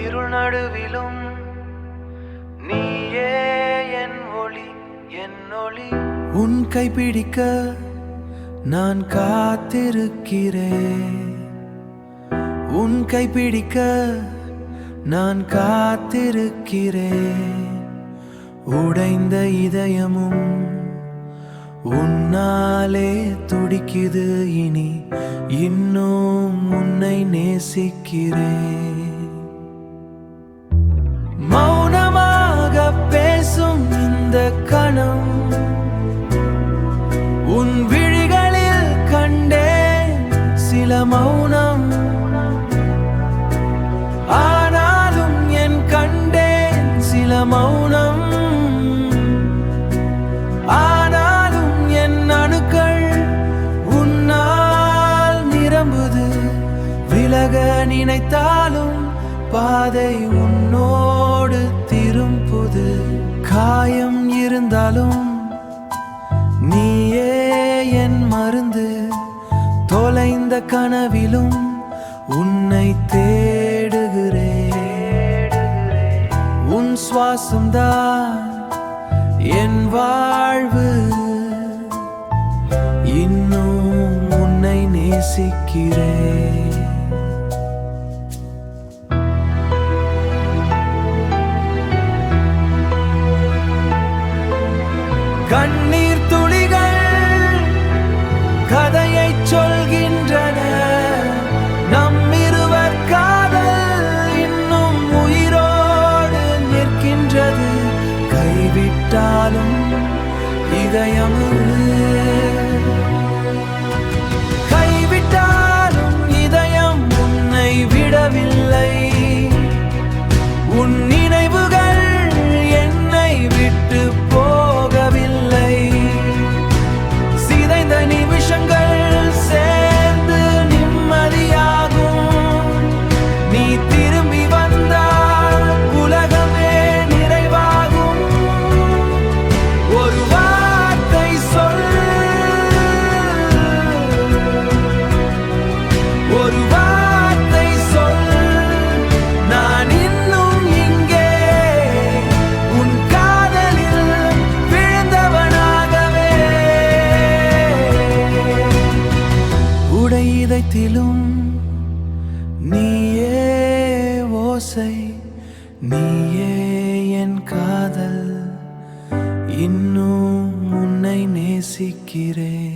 இருள் நடுவிலும் நீயே என் ஒளி, என் ஒளி. உன் கைப்பிடிக்க நான் காத்திருக்கிறேன். உன் கைப்பிடிக்க நான் காத்திருக்கிறேன். உடைந்த இதயமும் உன்னாலே துடிக்குது. இனி இன்னும் உன்னை நேசிக்கிறேன். மௌனமாக பேசும் இந்த கணம் உன் விழிகளில் கண்டேன் சில மௌனம். ஆனாலும் என் கண்டேன் சில மௌனம். ஆனாலும் என் அணுக்கள் உன்னால் நிரம்புது. விலக நினைத்தாலும் பாதை உன்னோடு திரும்புது. காயம் இருந்தாலும் நீயே என் மருந்து. தொலைந்த கனவிலும் உன்னை தேடுகிறேன். உன் சுவாசம்தான் என் வாழ்வு. இன்னும் உன்னை நேசிக்கிறேன். கண்ணீர் துளிகள் கதையை சொல்கின்றன. நம் இருவர் காதல் இன்னும் உயிரோடு நிற்கின்றது. கைவிட்டாலும் இதயம், கைவிட்டாலும் இதயம் உன்னை விடவில்லை. உன் நினைவுகள் என்னை விட்டு போகவில்லை. சிதைந்த நிமிஷங்கள் சேர்ந்து நிம்மதியாகும். நீ திரும்பி வந்தால் உலகமே நிறைவாகும். ஒரு வார்த்தை சொல், ஒரு வார்த்தை சொல். நான் இன்னும் இங்கே உன் காதலில் விழுந்தவனாகவே. உடை இதயத்திலும் நீயே ஓசை. நீயே என் காதல். இன்னும் உன்னை நேசிக்கிறேன்.